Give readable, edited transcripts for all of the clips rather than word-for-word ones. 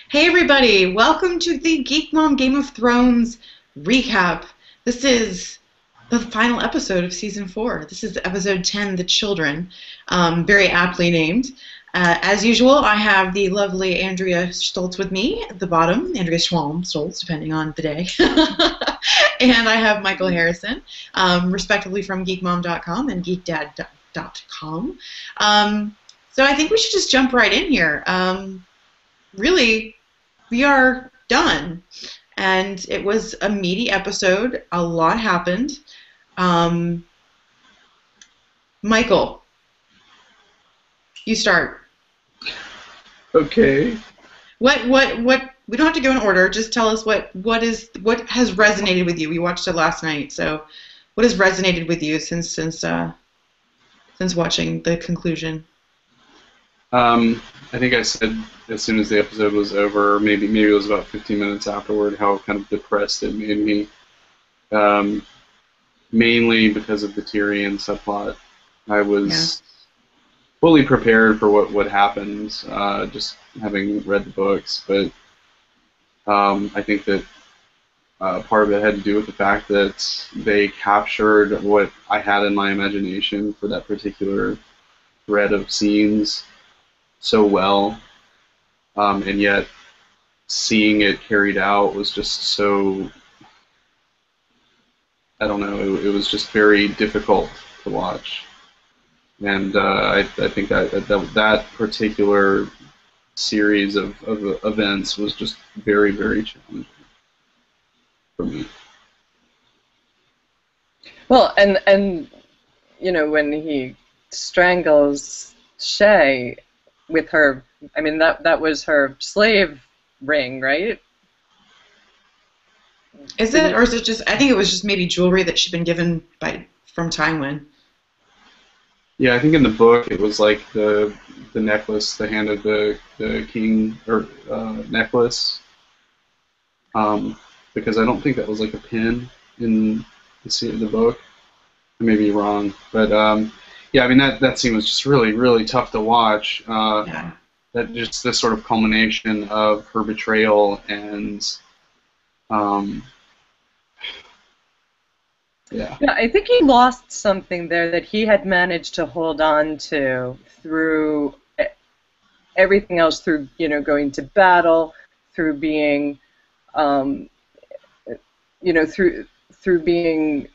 Hey everybody, welcome to the GeekMom Game of Thrones recap. This is the final episode of season 4. This is episode 10, The Children, very aptly named. As usual, I have the lovely Andrea Stoltz with me at the bottom, Andrea Schwalm Stoltz, depending on the day. And I have Michael Harrison, respectively from geekmom.com and geekdad.com. So I think we should just jump right in here. Really, we are done. And it was a meaty episode. A lot happened. Michael, you start. Okay. What we don't have to go in order, just tell us what has resonated with you. We watched it last night, so what has resonated with you since watching the conclusion? I think I said as soon as the episode was over, maybe it was about 15 minutes afterward, how kind of depressed it made me. Mainly because of the Tyrion subplot. I was fully prepared for what happened, just having read the books, but I think that part of it had to do with the fact that they captured what I had in my imagination for that particular thread of scenes so well, and yet seeing it carried out was just so, I don't know, it was just very difficult to watch. And I think that particular series of events was just very, very challenging for me. Well, and you know, when he strangles Shay with her, I mean, that was her slave ring, right? Is it, or is it just? I think it was just maybe jewelry that she'd been given from Tywin. Yeah, I think in the book it was like the necklace, the hand of the king or necklace, because I don't think that was like a pin in the book. I may be wrong, but yeah, I mean that scene was just really, really tough to watch. That just this sort of culmination of her betrayal and yeah, I think he lost something there that he had managed to hold on to through everything else, through, you know, going to battle, through being, you know, through being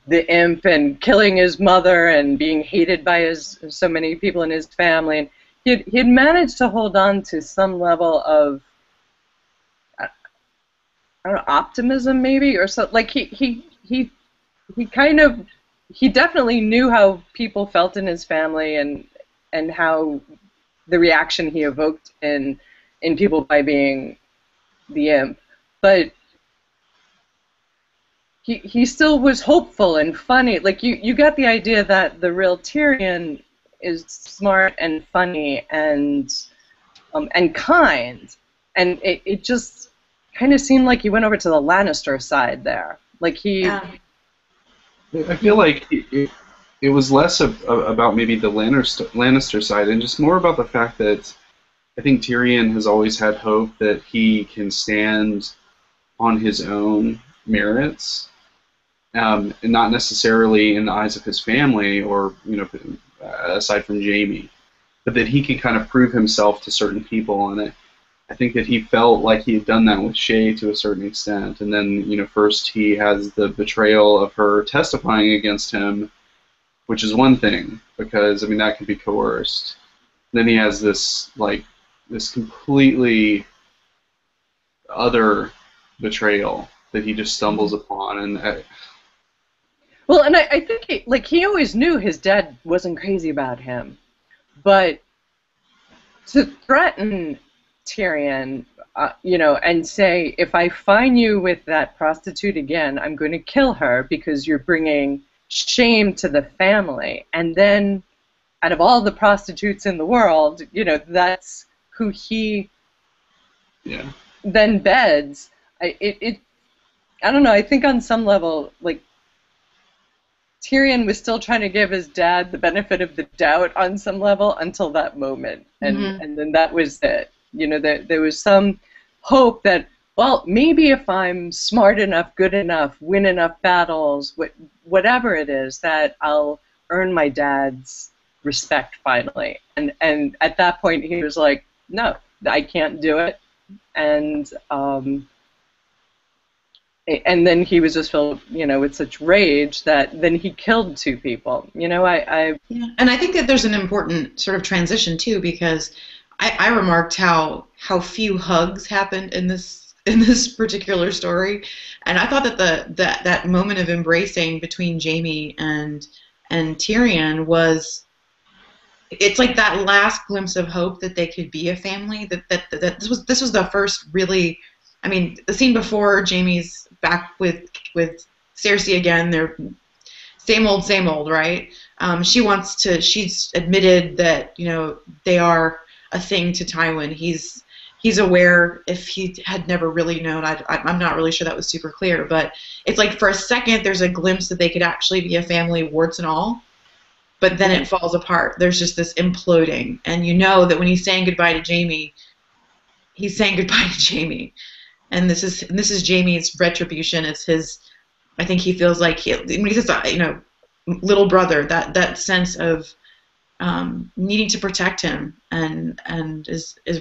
the imp and killing his mother and being hated by so many people in his family. And he'd managed to hold on to some level of, I don't know, optimism maybe, or so. Like he definitely knew how people felt in his family and how the reaction he evoked in people by being the imp, but he still was hopeful and funny. Like you got the idea that the real Tyrion is smart and funny and kind, and it just kind of seemed like he went over to the Lannister side there. Like he. Yeah. I feel like it was less about maybe the Lannister side and just more about the fact that I think Tyrion has always had hope that he can stand on his own merits, and not necessarily in the eyes of his family or, you know, aside from Jaime, but that he can kind of prove himself to certain people. And I think that he felt like he had done that with Shay to a certain extent, and then, you know, first he has the betrayal of her testifying against him, which is one thing, because, I mean, that can be coerced. Then he has this completely other betrayal that he just stumbles upon, and well, and I think he always knew his dad wasn't crazy about him, but to threaten Tyrion, you know, and say, if I find you with that prostitute again, I'm going to kill her because you're bringing shame to the family. And then, out of all the prostitutes in the world, you know, that's who he then beds. I don't know, I think on some level, like, Tyrion was still trying to give his dad the benefit of the doubt on some level until that moment, and then that was it. You know, there was some hope that, well, maybe if I'm smart enough, good enough, win enough battles, whatever it is, that I'll earn my dad's respect finally. And at that point, he was like, no, I can't do it. And then he was just filled, with such rage that then he killed 2 people. I Yeah. And I think that there's an important sort of transition too, because I remarked how few hugs happened in this particular story, and I thought that that moment of embracing between Jaime and Tyrion was, it's like that last glimpse of hope that they could be a family. That this was the first really, I mean, the scene before, Jaime's back with Cersei again. They're same old, right? She's admitted that, they are a thing to Tywin. He's aware, if he had never really known. I'm not really sure that was super clear, but it's like for a second there's a glimpse that they could actually be a family, warts and all. But then it falls apart. There's just this imploding, and you know that when he's saying goodbye to Jaime, he's saying goodbye to Jaime, and this is Jaime's retribution. It's his. I think he feels like when he says, little brother, that sense of needing to protect him, and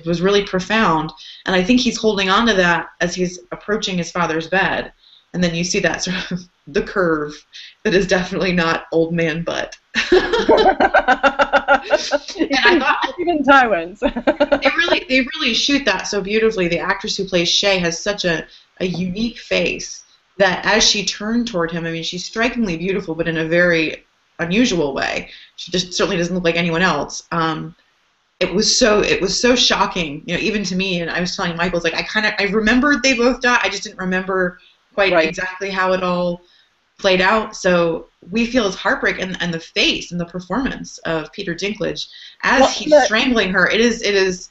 was really profound. And I think he's holding on to that as he's approaching his father's bed, and then you see that sort of the curve that is definitely not old man butt. And I thought even Tywin's. they really shoot that so beautifully. The actress who plays Shay has such a unique face that as she turned toward him, I mean, she's strikingly beautiful, but in a very unusual way. She just certainly doesn't look like anyone else. It was so shocking, even to me. And I was telling Michael, like, I remembered they both died. I just didn't remember quite exactly how it all played out. So we feel his heartbreak, and the face and the performance of Peter Dinklage as he's strangling her. It is.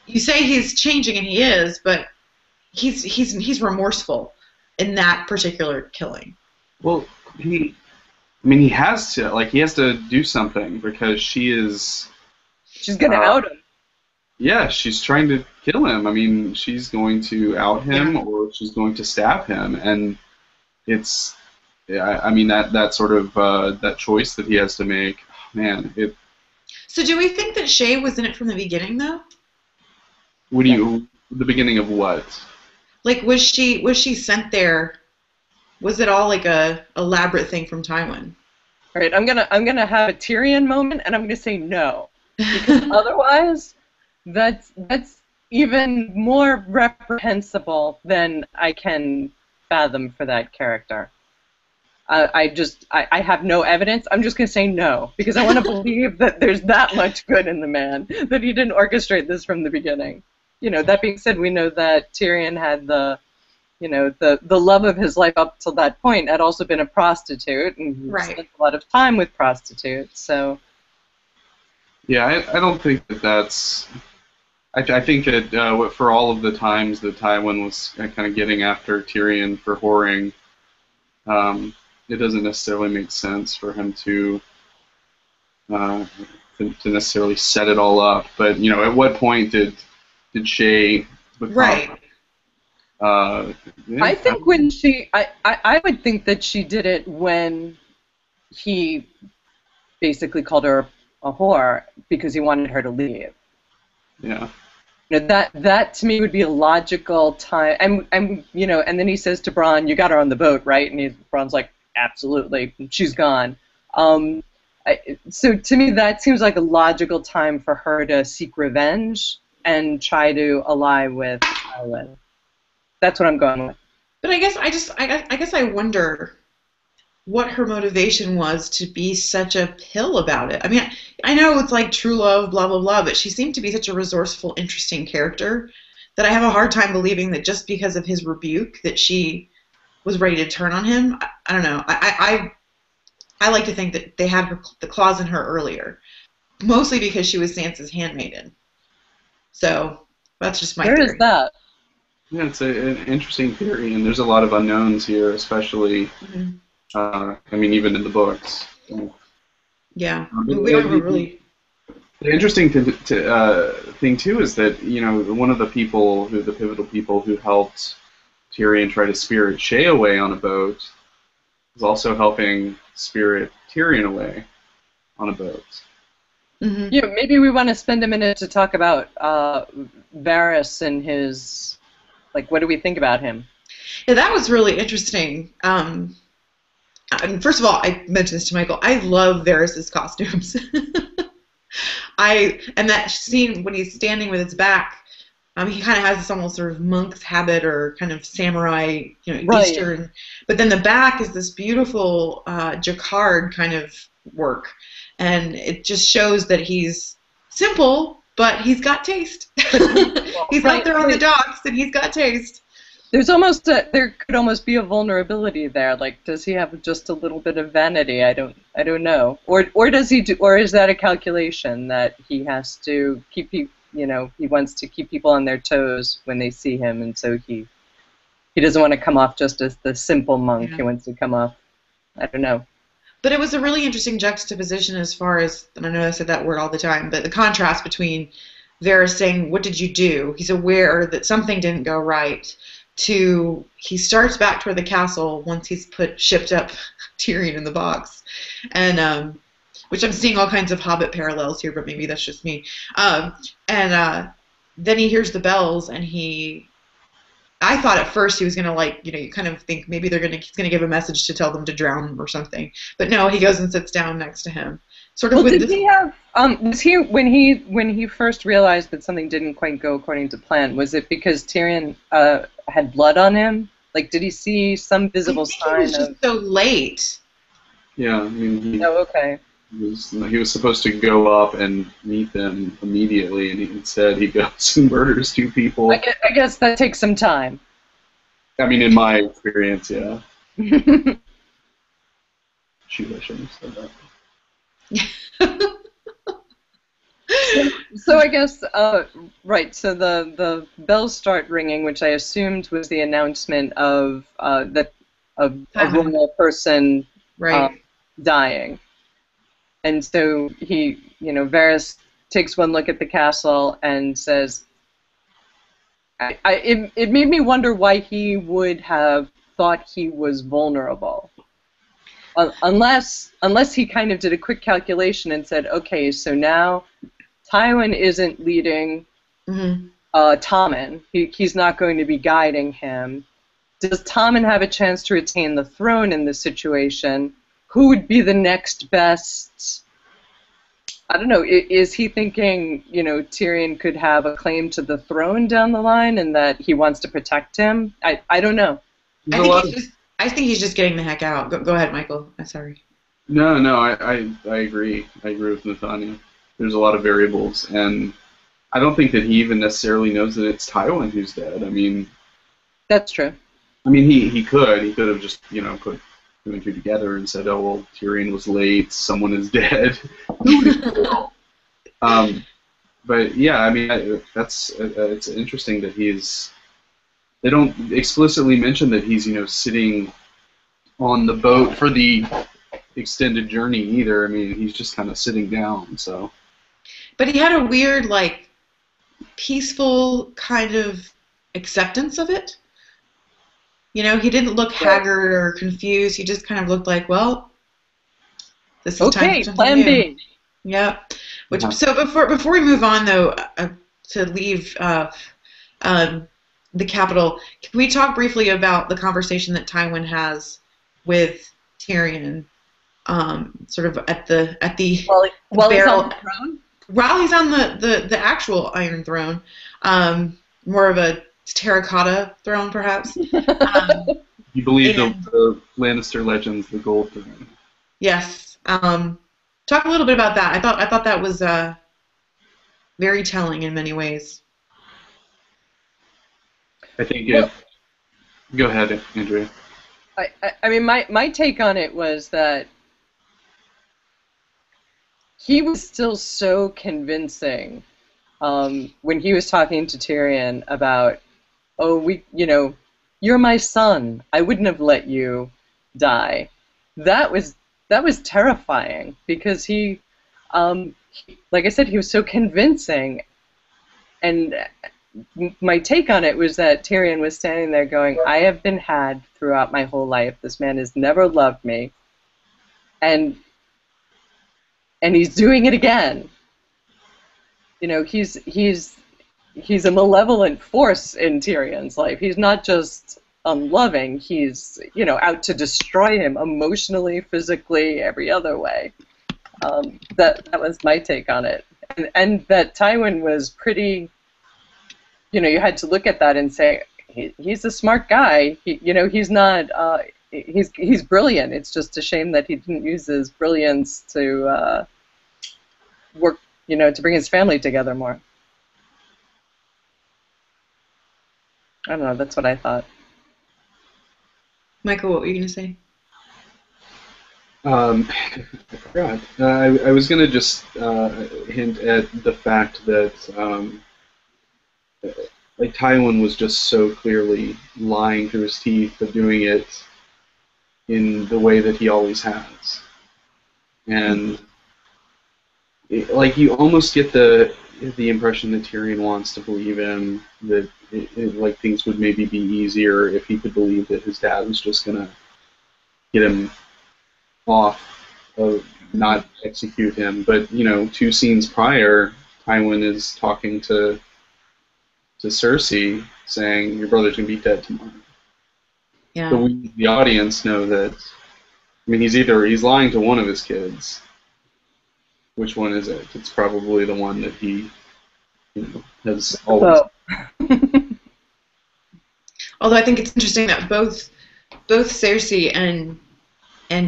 You say he's changing, and he is, but he's remorseful in that particular killing. Well, he has to do something, because she's going to out him. Yeah, she's trying to kill him. I mean, she's going to out him, or she's going to stab him, and it's. Yeah, I mean that sort of that choice that he has to make, man. So do we think that Shay was in it from the beginning, though? The beginning of what? Like, was she sent there? Was it all like a elaborate thing from Tywin? All right, I'm gonna have a Tyrion moment, and I'm gonna say no, because otherwise, that's even more reprehensible than I can fathom for that character. I have no evidence. I'm just going to say no, because I want to believe that there's that much good in the man, that he didn't orchestrate this from the beginning. That being said, we know that Tyrion had the love of his life up till that point had also been a prostitute, and he spent a lot of time with prostitutes, so. Yeah, I don't think that's. I think that for all of the times that Tywin was kind of getting after Tyrion for whoring, it doesn't necessarily make sense for him to necessarily set it all up. But at what point did Shay become? I think when I would think that she did it when he basically called her a whore because he wanted her to leave. Yeah. That to me would be a logical time, and then he says to Bran, "You got her on the boat, right?" And Bran's like, "Absolutely, she's gone." So to me, that seems like a logical time for her to seek revenge and try to ally with Tywin. That's what I'm going with. But I guess I wonder what her motivation was to be such a pill about it. I mean, I know it's like true love, blah, blah, blah, but she seemed to be such a resourceful, interesting character that I have a hard time believing that just because of his rebuke that she was ready to turn on him. I don't know. I like to think that they had the claws in her earlier, mostly because she was Sansa's handmaiden. So that's just my theory. There is that. Yeah, it's an interesting theory, and there's a lot of unknowns here, especially, I mean, even in the books. Yeah, we don't really... The interesting thing too is that one of the pivotal people who helped Tyrion try to spirit Shay away on a boat is also helping spirit Tyrion away on a boat. Mm-hmm. Yeah, maybe we want to spend a minute to talk about Varys and his, like, what do we think about him? Yeah, that was really interesting. And first of all, I mentioned this to Michael. I love Varys' costumes. And that scene when he's standing with his back, he kind of has this almost sort of monk's habit or kind of samurai, Right. Eastern. But then the back is this beautiful jacquard kind of work, and it just shows that he's simple, but he's got taste. He's out there on the docks, and he's got taste. There could almost be a vulnerability there. Like, does he have just a little bit of vanity? I don't know. Or does he do? Or is that a calculation that he has to keep he wants to keep people on their toes when they see him, and so he doesn't want to come off just as the simple monk. Yeah. He wants to come off. I don't know. But it was a really interesting juxtaposition as far as, and I know I said that word all the time, but the contrast between Varys saying, "What did you do?" He's aware that something didn't go right. To he starts back toward the castle once he's shipped up Tyrion in the box, and which I'm seeing all kinds of Hobbit parallels here, but maybe that's just me. And then he hears the bells, and I thought at first he was gonna you kind of think maybe he's gonna give a message to tell them to drown him or something, but no, he goes and sits down next to him. Sort of. Well, did he have? Was he when he first realized that something didn't quite go according to plan? Was it because Tyrion had blood on him? Like, did he see some visible sign? He was just so late. Yeah, I mean. Okay. He was supposed to go up and meet them immediately, and instead he goes and murders two people. I guess that takes some time. I mean, in my experience, yeah. Shoot, I shouldn't have said that. So I guess right. So the bells start ringing, which I assumed was the announcement of that of a royal person dying. And so Varys takes one look at the castle and says, "It made me wonder why he would have thought he was vulnerable." Unless he kind of did a quick calculation and said, okay, so now Tywin isn't leading Tommen. He's not going to be guiding him. Does Tommen have a chance to retain the throne in this situation? Who would be the next best? I don't know. Is he thinking, Tyrion could have a claim to the throne down the line and that he wants to protect him? I don't know. I think he's just getting the heck out. Go ahead, Michael. I'm sorry. No, I agree. I agree with Nathaniel. There's a lot of variables, and I don't think that he even necessarily knows that it's Tywin who's dead. I mean, that's true. I mean, he could have just put two and two together and said, oh well, Tyrion was late. Someone is dead. But yeah, I mean, it's interesting that they don't explicitly mention that he's, sitting on the boat for the extended journey either. I mean, he's just kind of sitting down, so. But he had a weird, peaceful kind of acceptance of it. He didn't look haggard or confused. He just kind of looked like, well, this is time for something plan new. B. Yeah. So before we move on, though, to leave the capital, can we talk briefly about the conversation that Tywin has with Tyrion, sort of at the while barrel, he's on the throne? While he's on the actual Iron Throne, more of a terracotta throne, perhaps. You believe the Lannister legends, the Gold Throne? Yes. Talk a little bit about that. I thought that was very telling in many ways. I think Go ahead, Andrea. I mean, my take on it was that he was still so convincing when he was talking to Tyrion about, you're my son. I wouldn't have let you die. That was terrifying because he Like I said, he was so convincing. And my take on it was that Tyrion was standing there going, I have been had throughout my whole life. This man has never loved me. And he's doing it again. You know, he's a malevolent force in Tyrion's life. He's not just unloving. He's, you know, out to destroy him emotionally, physically, every other way. That was my take on it. And that Tywin was pretty, you know, you had to look at that and say, he's a smart guy. You know, he's not, he's brilliant. It's just a shame that he didn't use his brilliance to work, you know, to bring his family together more. I don't know, that's what I thought. Michael, what were you going to say? I forgot. I was going to just hint at the fact that like Tywin was just so clearly lying through his teeth, but doing it in the way that he always has. And like you almost get the impression that Tyrion wants to believe him, that like things would maybe be easier if he could believe that his dad was just gonna get him off, not execute him. But you know, 2 scenes prior, Tywin is talking to Cersei, saying your brother's gonna be dead tomorrow. Yeah. So we, the audience, know that. I mean, he's lying to one of his kids. Which one is it? It's probably the one that he, you know, has always. Although I think it's interesting that both Cersei and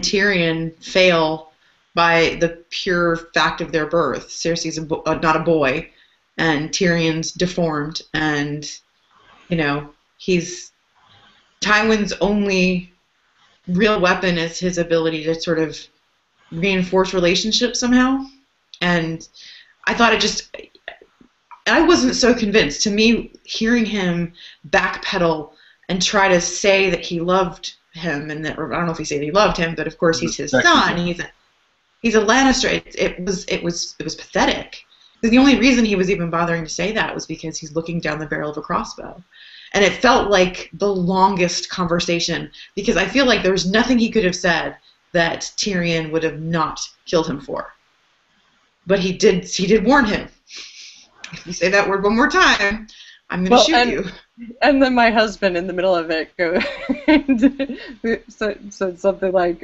Tyrion fail by the pure fact of their birth. Cersei's not a boy, and Tyrion's deformed, and you know Tywin's only real weapon is his ability to sort of reinforce relationships somehow. And I thought I wasn't so convinced. To me, hearing him backpedal and try to say that he loved him, and that, or I don't know if he said he loved him, but of course he's his son. He's a Lannister. It was pathetic. The only reason he was even bothering to say that was because he's looking down the barrel of a crossbow. And it felt like the longest conversation, because I feel like there was nothing he could have said that Tyrion would have not killed him for. But he did warn him. If you say that word one more time, I'm going to shoot you. And then my husband, in the middle of it, goes, so something like,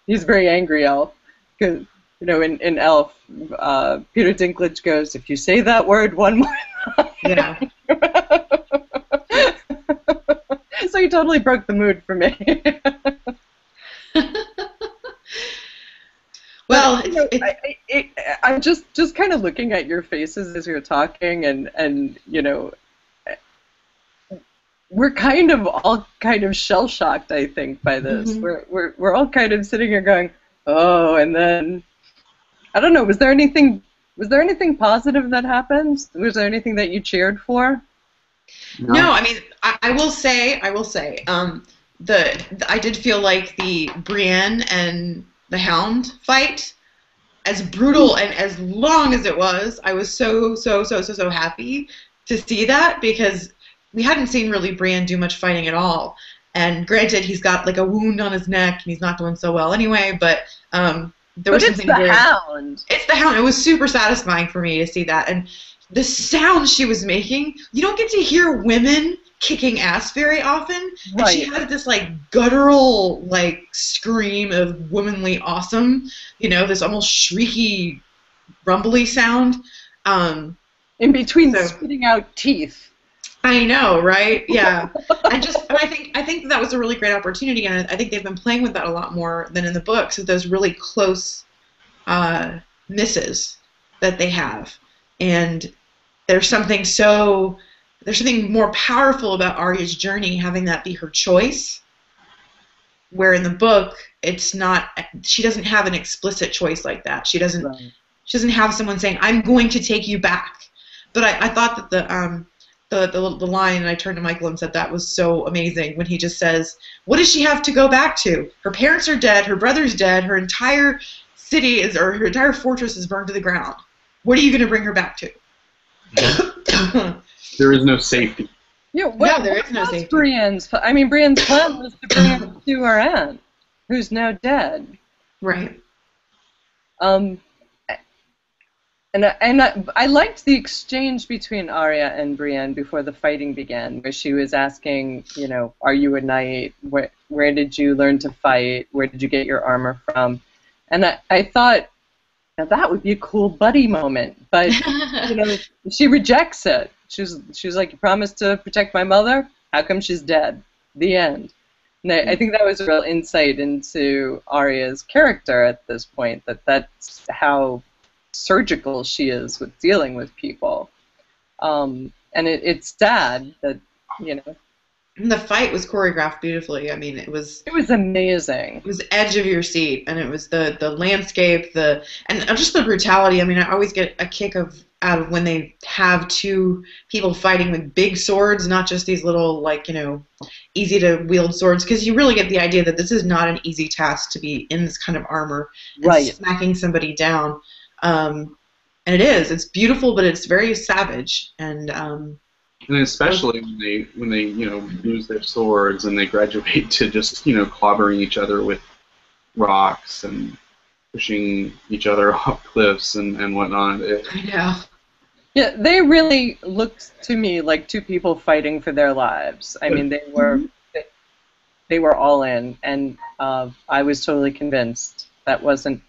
he's very angry, Elf. Because, you know, in Elf, Peter Dinklage goes, if you say that word one more time. Yeah. So he totally broke the mood for me. Well, you know, I'm just kind of looking at your faces as you're talking, and you know, we're all kind of shell shocked, I think, by this. Mm-hmm. We're all kind of sitting here going, oh, and then I don't know. Was there anything positive that happened? Was there anything that you cheered for? No, I mean, I will say, I did feel like the Brienne and the Hound fight, as brutal and as long as it was, I was so happy to see that, because we hadn't seen really Bran do much fighting at all. And granted, he's got like a wound on his neck and he's not doing so well anyway, but there was something very... Hound. It's the Hound. It was super satisfying for me to see that. And the sound she was making, you don't get to hear women kicking ass very often. And right. She had this like guttural like scream of womanly awesome, you know, this almost shrieky, rumbly sound. In between spitting out teeth. I know, right? Yeah. I think that was a really great opportunity, and I think they've been playing with that a lot more than in the books, with those really close misses that they have. And there's something more powerful about Arya's journey, having that be her choice, where in the book it's not. She doesn't have an explicit choice like that. She doesn't. Right. She doesn't have someone saying, "I'm going to take you back." But I thought that the line, and I turned to Michael and said that was so amazing, when he just says, what does she have to go back to? Her parents are dead, her brother's dead, her entire city is, or her entire fortress is burned to the ground. What are you going to bring her back to? There is no safety. Yeah, No, there is no safety. Brienne's plan was to bring her to her aunt, who's now dead. Right. And I liked the exchange between Arya and Brienne before the fighting began, where she was asking, you know, are you a knight? Where did you learn to fight? Where did you get your armor from? And I thought, now that would be a cool buddy moment, but you know, she rejects it. She's like, you promised to protect my mother? How come she's dead? The end. And I think that was a real insight into Arya's character at this point, that's how surgical she is with dealing with people. And it's sad that, you know. And the fight was choreographed beautifully. I mean, it was amazing. It was edge of your seat, and it was the landscape, and just the brutality. I mean, I always get a kick out of when they have two people fighting with big swords, not just these little, like, you know, easy to wield swords, because you really get the idea that this is not an easy task to be in this kind of armor and right. smacking somebody down. And it is. It's beautiful, but it's very savage. And especially when they you know, lose their swords and they graduate to just, you know, clobbering each other with rocks and pushing each other off cliffs and whatnot. I know. Yeah, they really looked to me like two people fighting for their lives. I mean, they were all in, and I was totally convinced that wasn't.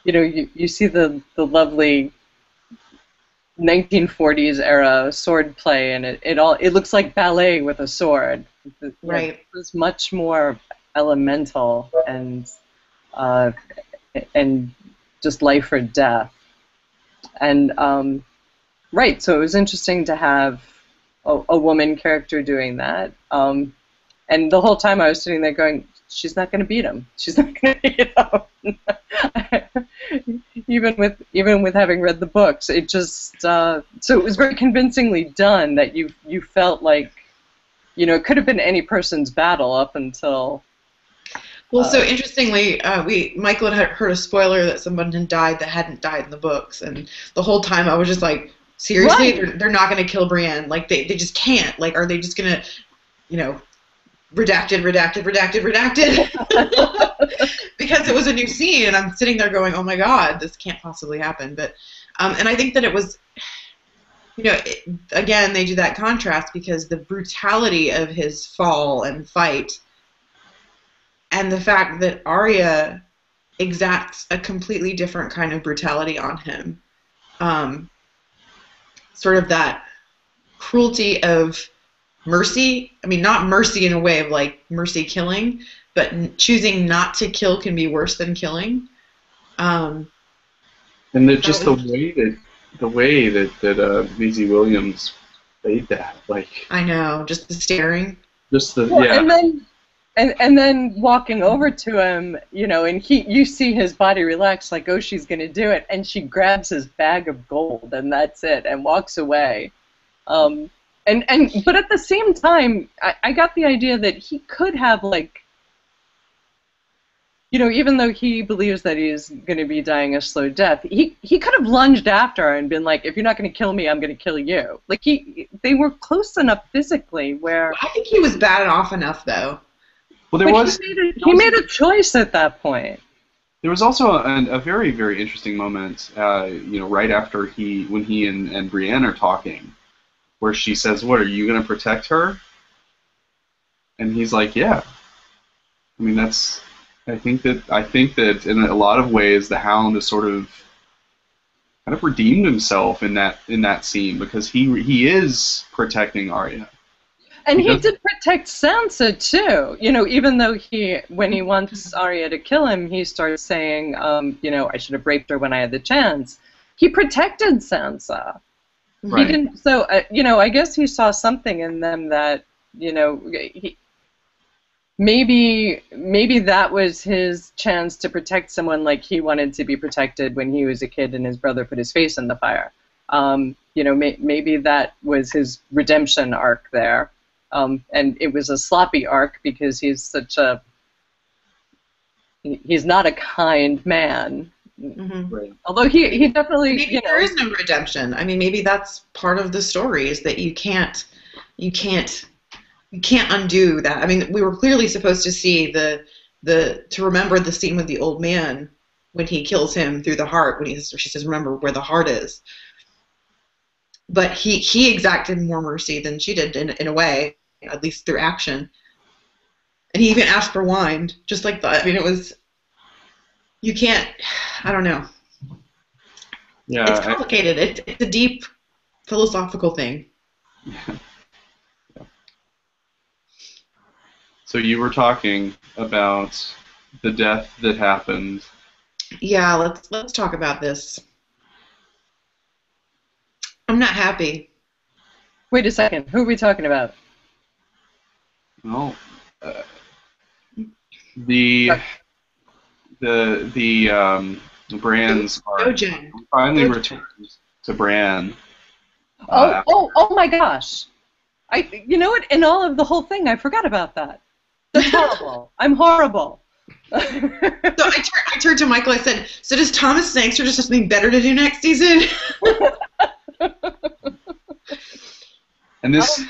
You know, you see the lovely 1940s era sword play, and it looks like ballet with a sword. Right. It was much more elemental and just life or death. And right, so it was interesting to have a woman character doing that. And the whole time I was sitting there going, she's not going to beat him. She's not going to beat him. even with having read the books, it just so it was very convincingly done that you felt like, you know, it could have been any person's battle up until. Well, so interestingly, Michael had heard a spoiler that someone had died that hadn't died in the books, and the whole time I was just like, seriously, right. they're not going to kill Brienne. Like they just can't. Like, are they just going to, you know, redacted because it was a new scene, and I'm sitting there going, oh my god, this can't possibly happen. But and I think that it was, you know, again, they do that contrast because the brutality of his fall and fight and the fact that Arya exacts a completely different kind of brutality on him, sort of that cruelty of mercy. I mean, not mercy in a way of like mercy killing, but choosing not to kill can be worse than killing. And just the way that Maisie Williams played that, like. I know, just the staring. Just the And then walking over to him, you know, and you see his body relax, like, oh, she's gonna do it, and she grabs his bag of gold, and that's it, and walks away. But at the same time, I got the idea that he could have, like, you know, even though he believes that he's going to be dying a slow death, he could have lunged after her and been like, if you're not going to kill me, I'm going to kill you. Like, they were close enough physically where. I think he was batted off enough, though. Well, he made a choice at that point. There was also a very, very interesting moment, you know, right after when he and Brienne are talking, where she says, "What, are you going to protect her?" And he's like, "Yeah." I mean, I think that in a lot of ways the Hound has sort of kind of redeemed himself in that scene, because he is protecting Arya. And he did protect Sansa too. You know, even though when he wants Arya to kill him, he starts saying, you know, I should have raped her when I had the chance. He protected Sansa. Right. He didn't. So, you know, I guess he saw something in them that, you know, maybe that was his chance to protect someone like he wanted to be protected when he was a kid and his brother put his face in the fire. You know, maybe that was his redemption arc there. And it was a sloppy arc because he's not a kind man, Mm-hmm. Right. Although he definitely, Maybe there is no redemption. I mean, maybe that's part of the story is that you can't undo that. I mean, we were clearly supposed to see to remember the scene with the old man when he kills him through the heart. She says, "Remember where the heart is." But he exacted more mercy than she did in a way, at least through action. And he even asked for wine, just like that. I mean, it was. You can't. I don't know. Yeah. It's complicated. It's a deep philosophical thing. So you were talking about the death that happened. Yeah, let's talk about this. I'm not happy. Wait a second. Who are we talking about? Well, the Bran's are finally returned to Bran. Oh my gosh! You know what? In all of the whole thing, I forgot about that. That's horrible. I'm horrible. So I turned to Michael. I said, "So does Thomas Sangster just have something better to do next season?" And this,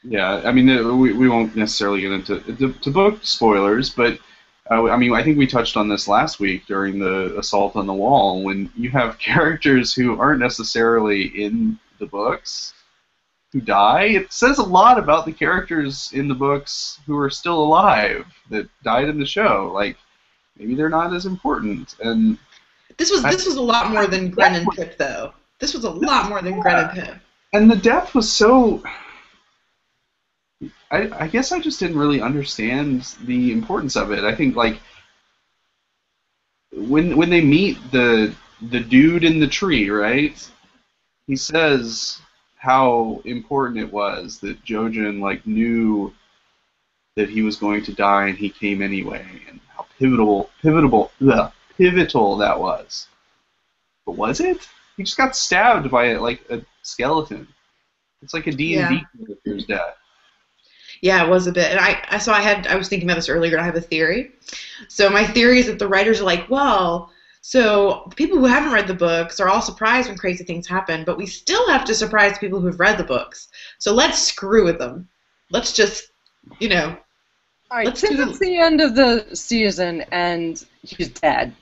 yeah, I mean, we won't necessarily get into book spoilers, but I mean, I think we touched on this last week during the Assault on the Wall, when you have characters who aren't necessarily in the books who die. It says a lot about the characters in the books who are still alive that died in the show. Like, maybe they're not as important. And this was a lot more than Gren and Pip, though. This was a lot more than Gren and Pip. And the death was so. I guess I just didn't really understand the importance of it. I think, like, when they meet the dude in the tree, right? He says how important it was that Jojen, like, knew that he was going to die and he came anyway, and how pivotal that was. But was it? He just got stabbed by a skeleton. It's like a D&D character's death. Yeah, it was a bit. And I was thinking about this earlier, and I have a theory. So my theory is that the writers are like, well, so people who haven't read the books are all surprised when crazy things happen, but we still have to surprise people who've read the books. So let's screw with them. Let's just, All right, since it's the end of the season and he's dead,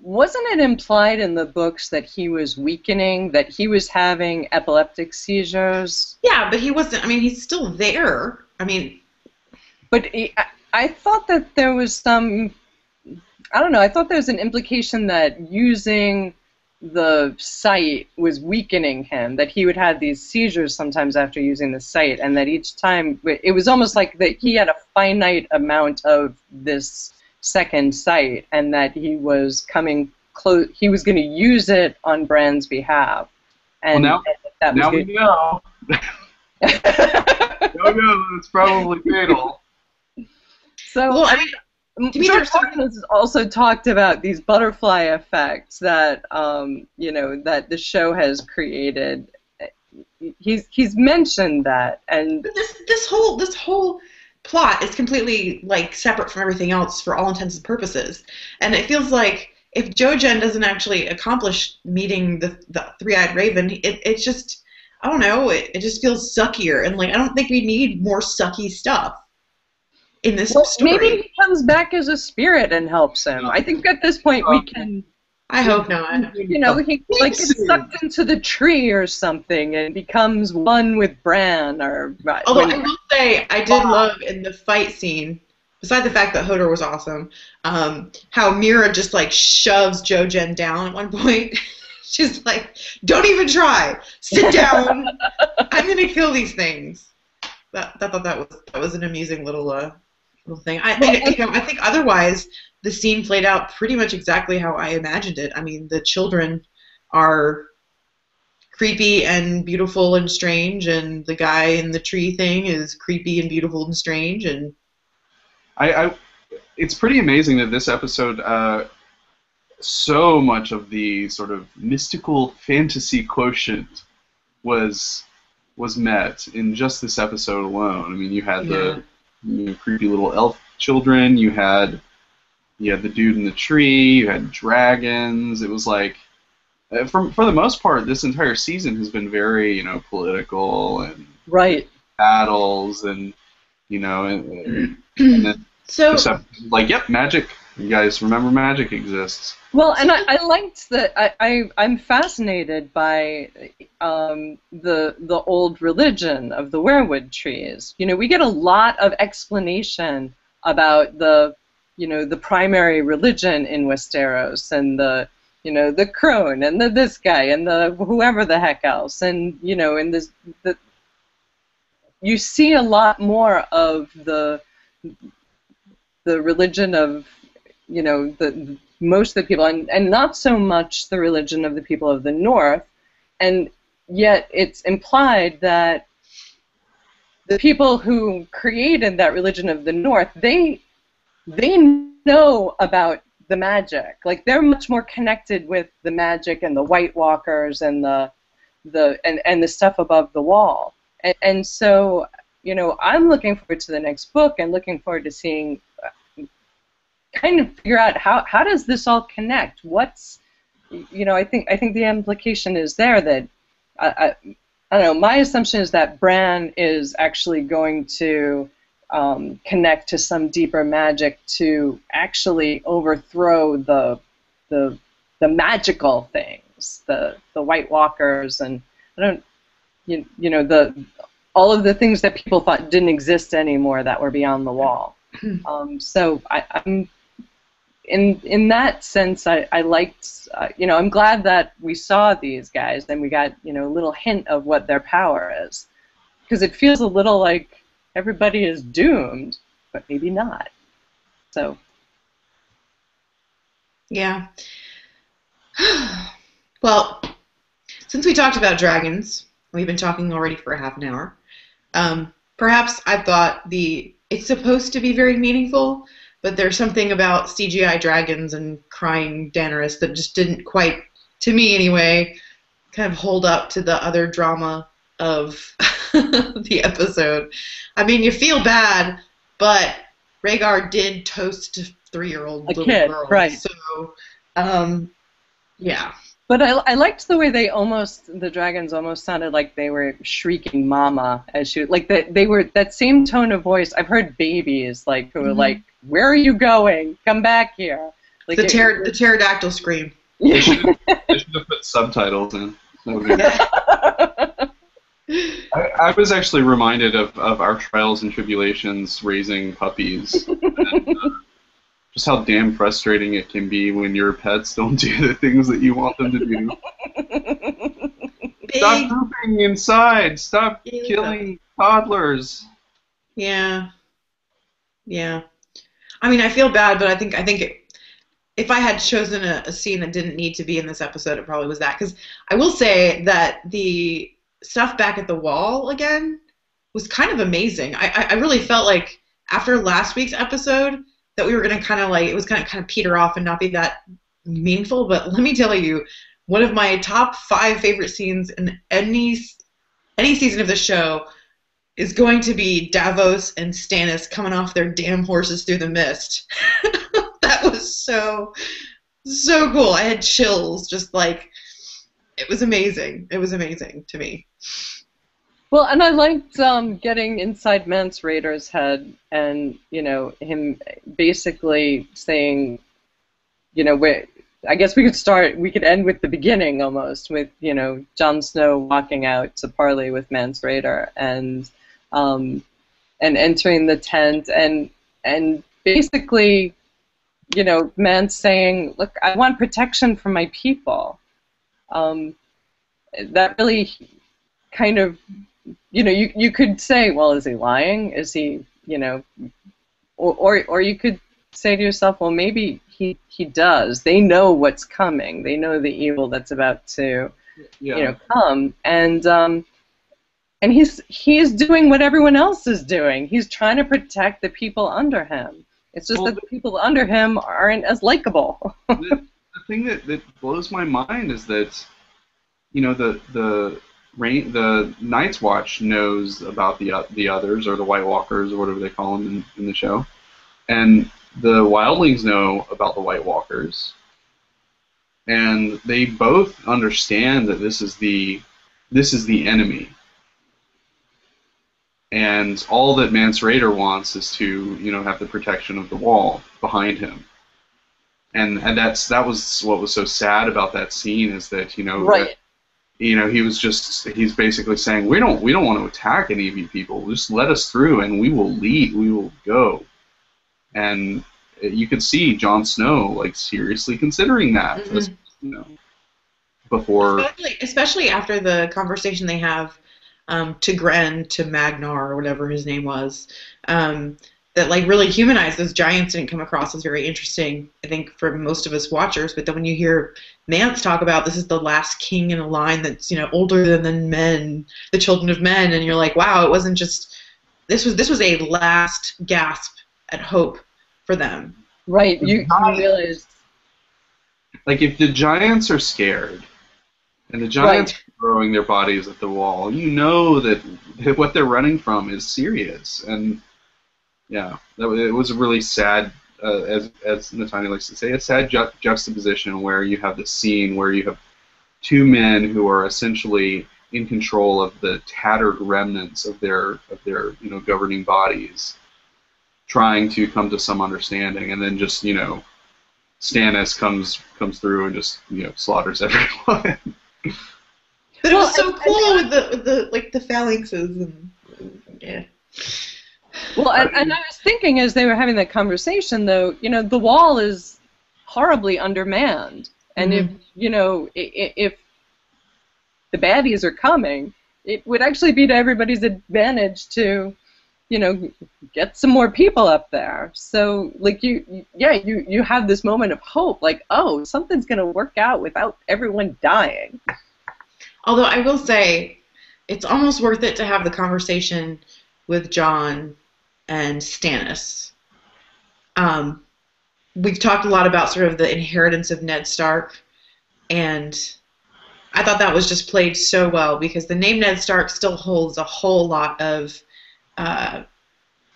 wasn't it implied in the books that he was weakening, that he was having epileptic seizures? Yeah, but he wasn't. I mean, he's still there. I mean, but I thought that there was some. I don't know. I thought there was an implication that using the sight was weakening him. That he would have these seizures sometimes after using the sight, and that each time it was almost like that he had a finite amount of this second sight, and that he was coming close. He was going to use it on Bran's behalf. And well, now we know. No, it's probably fatal. So, well, I mean, George Martin has also talked about these butterfly effects that that the show has created. He's mentioned that, and this whole plot is completely separate from everything else for all intents and purposes. And it feels like if Jojen doesn't actually accomplish meeting the three-eyed raven, it's just, I don't know, it just feels suckier. And I don't think we need more sucky stuff in this story. Maybe he comes back as a spirit and helps him. I think at this point we can. I hope not. He gets sucked into the tree or something and becomes one with Bran. Although I will say, I did love in the fight scene, besides the fact that Hodor was awesome, how Mira just shoves Jojen down at one point. She's like, "Don't even try. Sit down. I'm gonna kill these things." I thought that was an amusing little thing. I think otherwise the scene played out pretty much exactly how I imagined it. I mean, the children are creepy and beautiful and strange, and the guy in the tree thing is creepy and beautiful and strange. And it's pretty amazing that this episode, so much of the sort of mystical fantasy quotient was met in just this episode alone. I mean, you had the creepy little elf children. You had you had the dude in the tree, you had dragons. It was like, for the most part, this entire season has been very, political and Right. battles and, and then So this episode, like, yep, magic. You guys remember magic exists. Well, and I liked that. I'm fascinated by the old religion of the werewood trees. We get a lot of explanation about the primary religion in Westeros and the crone and this guy and the whoever the heck else, and in this you see a lot more of the religion of the most of the people, and not so much the religion of the people of the North, and yet it's implied that the people who created that religion of the North, they know about the magic. Like, they're much more connected with the magic and the White Walkers and the stuff above the wall. And so, I'm looking forward to the next book and looking forward to seeing kind of figure out how does this all connect? What's, I think the implication is there that I don't know. My assumption is that Bran is actually going to connect to some deeper magic to actually overthrow the magical things, the White Walkers, and all of the things that people thought didn't exist anymore that were beyond the wall. So I'm in that sense, I liked, I'm glad that we saw these guys and we got, a little hint of what their power is. Because it feels a little like everybody is doomed, but maybe not. So. Yeah. Well, since we talked about dragons, we've been talking already for a half an hour, perhaps I thought it's supposed to be very meaningful, but there's something about CGI dragons and crying Daenerys that just didn't quite, to me anyway, kind of hold up to the other drama of the episode. I mean, you feel bad, but Rhaegar did toast a 3-year-old little girl. Right. So, yeah. But I liked the way the dragons almost sounded like they were shrieking "Mama" as she, like they were that same tone of voice. I've heard babies like who are like, "Where are you going? Come back here!" Like the pterodactyl scream. They should have put subtitles in. I was actually reminded of our trials and tribulations raising puppies. And, just how damn frustrating it can be when your pets don't do the things that you want them to do. Stop pooping inside! Stop killing toddlers! Yeah. I mean, I feel bad, but I think if I had chosen a scene that didn't need to be in this episode, it probably was that. Because I will say that the stuff back at the wall again was kind of amazing. I really felt like after last week's episode that we were going to kind of like, it was going to kind of peter off and not be that meaningful. But let me tell you, one of my top 5 favorite scenes in any season of the show is going to be Davos and Stannis coming off their damn horses through the mist. That was so cool. I had chills, just like, it was amazing. It was amazing to me. Well, and I liked getting inside Mance Rayder's head and, him basically saying, I guess we could end with the beginning almost, with, Jon Snow walking out to parley with Mance Rayder and entering the tent and basically, Mance saying, look, I want protection from my people. That really kind of, you could say, well, is he lying? Is he, or you could say to yourself, well, maybe he does. They know what's coming. They know the evil that's about to, come. And he's doing what everyone else is doing. He's trying to protect the people under him. It's just that the people under him aren't as likable. The thing that blows my mind is that, the Night's Watch knows about the others, or the White Walkers, or whatever they call them in the show, and the wildlings know about the White Walkers, and they both understand that this is the enemy. And all that Mance Rayder wants is to, have the protection of the wall behind him. And that was what was so sad about that scene, is that, Right. he's basically saying, we don't want to attack any of you people. Just let us through and we will lead, we will go. And you could see Jon Snow like seriously considering that, before, especially after the conversation they have to Gren, to Magnar, or whatever his name was, that like really humanized those giants and come across as very interesting, I think, for most of us watchers. But then when you hear Mance talk about this is the last king in a line that's older than the men, the children of men, and you're like, wow, it wasn't just this was a last gasp at hope for them. Right, you realize, like, if the giants are scared and the giants are throwing their bodies at the wall, you know that what they're running from is serious. And yeah, it was a really sad, as Natanya likes to say, a sad juxtaposition where you have the scene where you have two men who are essentially in control of the tattered remnants of their governing bodies, trying to come to some understanding, and then just Stannis comes through and just slaughters everyone. But it was so cool with the phalanxes and yeah. Well, and I was thinking as they were having that conversation, though, the wall is horribly undermanned, and if the baddies are coming, it would actually be to everybody's advantage to, get some more people up there. So, like, you have this moment of hope, like, oh, something's going to work out without everyone dying. Although I will say, it's almost worth it to have the conversation with Jon and Stannis. We've talked a lot about sort of the inheritance of Ned Stark, and I thought that was just played so well, because the name Ned Stark still holds a whole lot of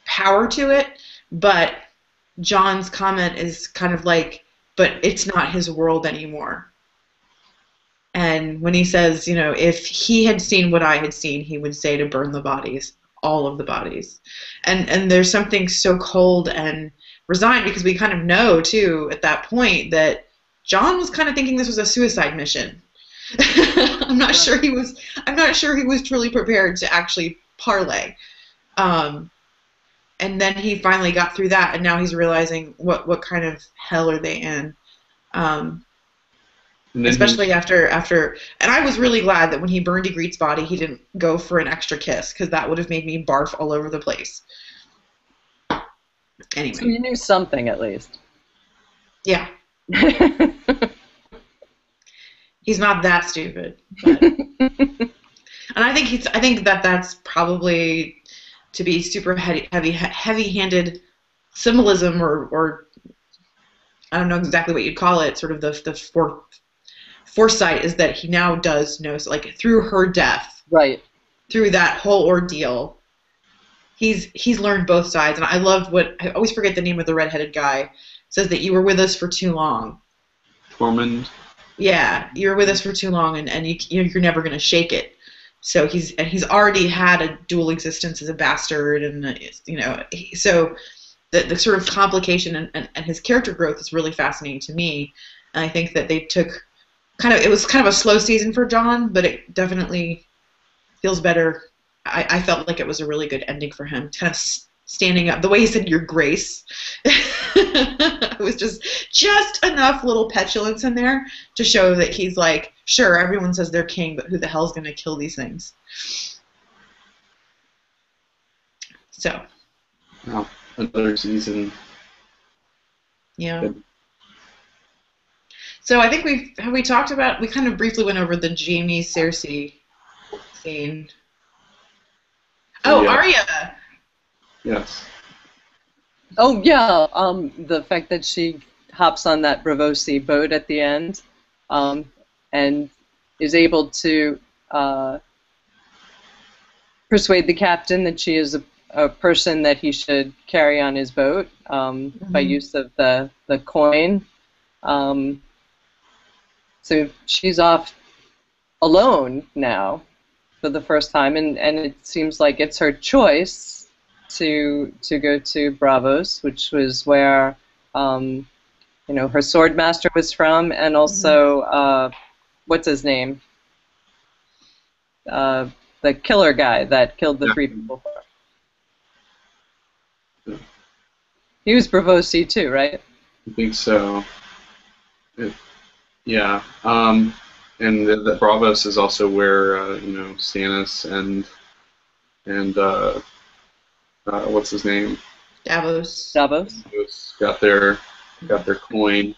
power to it, but Jon's comment is kind of like, but it's not his world anymore. And when he says, if he had seen what I had seen, he would say to burn the bodies, all of the bodies. And there's something so cold and resigned, because we kind of know, too, at that point, that Jon was kind of thinking this was a suicide mission. I'm not sure he was truly prepared to actually parlay. And then he finally got through that, and now he's realizing what kind of hell are they in. Especially after, and I was really glad that when he burned Ygritte's body, he didn't go for an extra kiss, because that would have made me barf all over the place. Anyway. So you knew something, at least. Yeah. He's not that stupid. But. And I think that's probably to be super heavy-handed symbolism, or I don't know exactly what you'd call it, sort of the foresight, is that he now does know, so like through her death, right, through that whole ordeal, he's learned both sides. And I loved what, I always forget the name of the redheaded guy, says that you were with us for too long. Tormund. Yeah, you were with us for too long, and you're never going to shake it. So he's already had a dual existence as a bastard, and so the sort of complication and his character growth is really fascinating to me. And I think that they took it was kind of a slow season for Jon, but it definitely feels better. I felt like it was a really good ending for him, kind of standing up. The way he said "Your Grace," it was just enough little petulance in there to show that he's like, sure, everyone says they're king, but who the hell's going to kill these things? So. Wow, another season. Yeah. Good. So I think we kind of briefly went over the Jaime Cersei scene. Oh, yeah. Arya. Yes. Oh yeah, the fact that she hops on that Braavosi boat at the end, and is able to persuade the captain that she is a person that he should carry on his boat by use of the coin. So she's off alone now for the first time, and it seems like it's her choice to go to Bravos, which was where her sword master was from, and also what's his name? The killer guy that killed the 3 people. He was Bravosi too, right? I think so. Yeah. And the Bravos is also where Stannis and what's his name? Davos got their coin.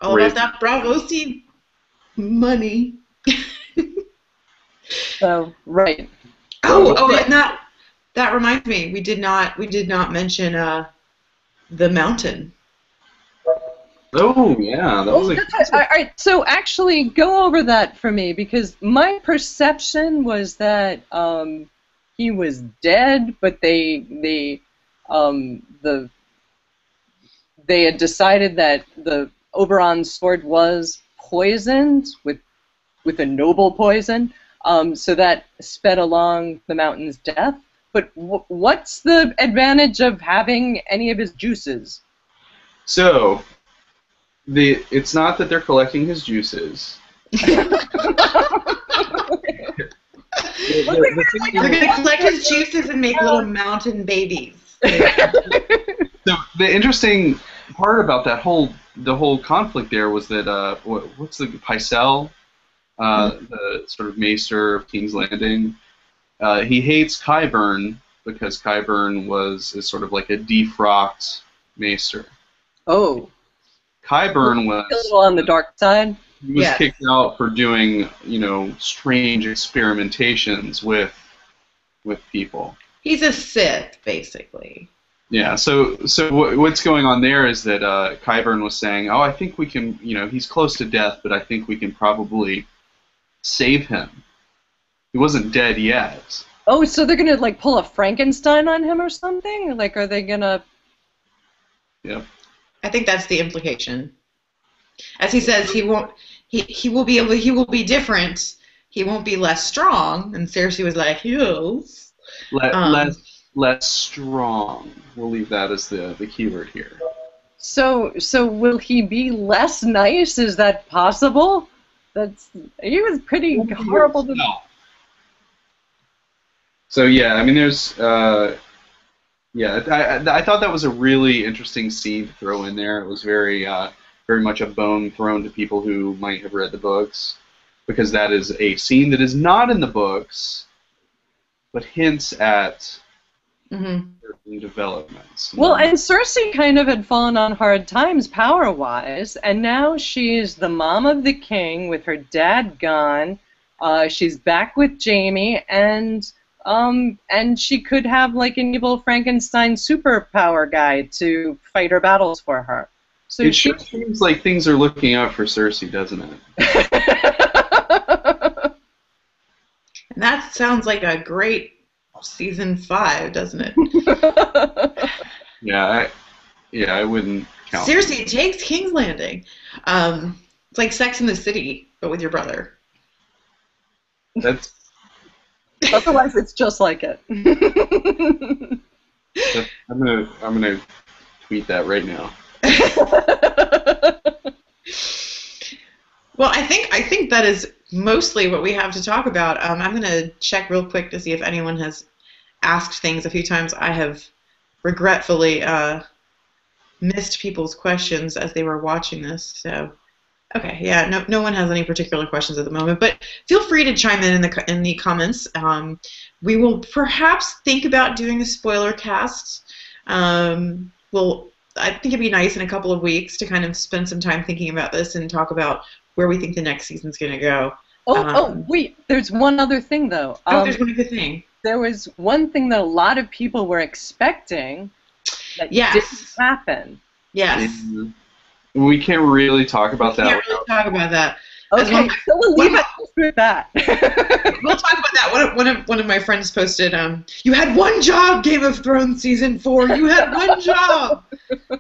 All about that Bravosi money. Oh, right. And that reminds me, we did not mention the mountain. Oh yeah, that was all right. So actually, go over that for me, because my perception was that he was dead, but they had decided that the Oberon's sword was poisoned with a noble poison. So that sped along the mountain's death. But what's the advantage of having any of his juices? So, it's not that they're collecting his juices. They're going to collect his juices and make little mountain babies. So the interesting part about the whole conflict there was that what's the Pycelle, the sort of maester of King's Landing, he hates Qyburn because Qyburn is sort of like a defrocked maester. Oh. Qyburn was a little on the dark side. He was kicked out for doing, strange experimentations with people. He's a Sith, basically. Yeah. So what's going on there is that Qyburn was saying, "Oh, I think we can. He's close to death, but I think we can probably save him. He wasn't dead yet." Oh, so they're gonna pull a Frankenstein on him or something? Are they gonna? Yep. I think that's the implication. As he says, he won't. He will be different. He won't be less strong. And Cersei was like, "Yes." Less strong. We'll leave that as the keyword here. So will he be less nice? Is that possible? He was pretty horrible. No. So yeah, I mean, there's I thought that was a really interesting scene to throw in there. It was very much a bone thrown to people who might have read the books, because that is a scene that is not in the books, but hints at certain developments. Well, and Cersei kind of had fallen on hard times power-wise, and now she's the mom of the king with her dad gone. She's back with Jaime, and she could have an evil Frankenstein superpower guy to fight her battles for her. So it sure seems like things are looking up for Cersei, doesn't it? And that sounds like a great season 5, doesn't it? Yeah, I wouldn't count. Cersei takes King's Landing. It's like Sex in the City, but with your brother. That's. Otherwise, it's just like it. I'm gonna tweet that right now. Well, I think that is mostly what we have to talk about. I'm going to check real quick to see if anyone has asked things. A few times I have regretfully missed people's questions as they were watching this. So, okay, yeah, no one has any particular questions at the moment, but feel free to chime in the comments. We will perhaps think about doing a spoiler cast. I think it'd be nice in a couple of weeks to kind of spend some time thinking about this and talk about where we think the next season's going to go. Wait, there's one other thing, though. There's one other thing. There was one thing that a lot of people were expecting that didn't happen. Yes. We can't really talk about that. We can't really talk about that. Okay, so we'll leave it with that. We'll talk about that. One of my friends posted, "You had one job, Game of Thrones season 4. You had one job."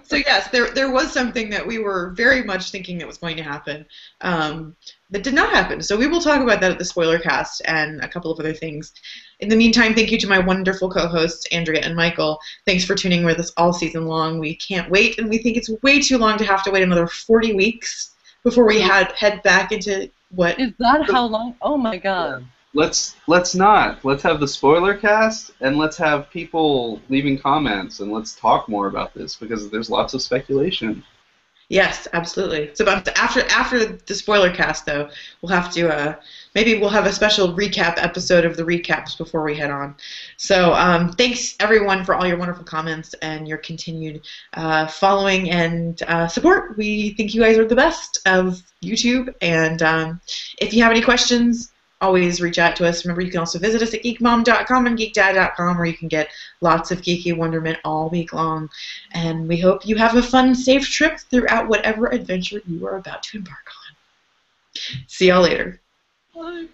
So yes, there was something that we were very much thinking that was going to happen, that did not happen. So we will talk about that at the spoiler cast and a couple of other things. In the meantime, thank you to my wonderful co-hosts Andrea and Michael. Thanks for tuning with us all season long. We can't wait, and we think it's way too long to have to wait another 40 weeks before we head back into what is that how long? Oh my god. Let's not. Let's have the spoiler cast, and let's have people leaving comments, and let's talk more about this because there's lots of speculation. Yes, absolutely. So after the spoiler cast, though, we'll have to maybe we'll have a special recap episode of the recaps before we head on. So thanks everyone for all your wonderful comments and your continued following and support. We think you guys are the best of YouTube, and if you have any questions, always reach out to us. Remember, you can also visit us at geekmom.com and geekdad.com, where you can get lots of geeky wonderment all week long. And we hope you have a fun, safe trip throughout whatever adventure you are about to embark on. See y'all later. Bye.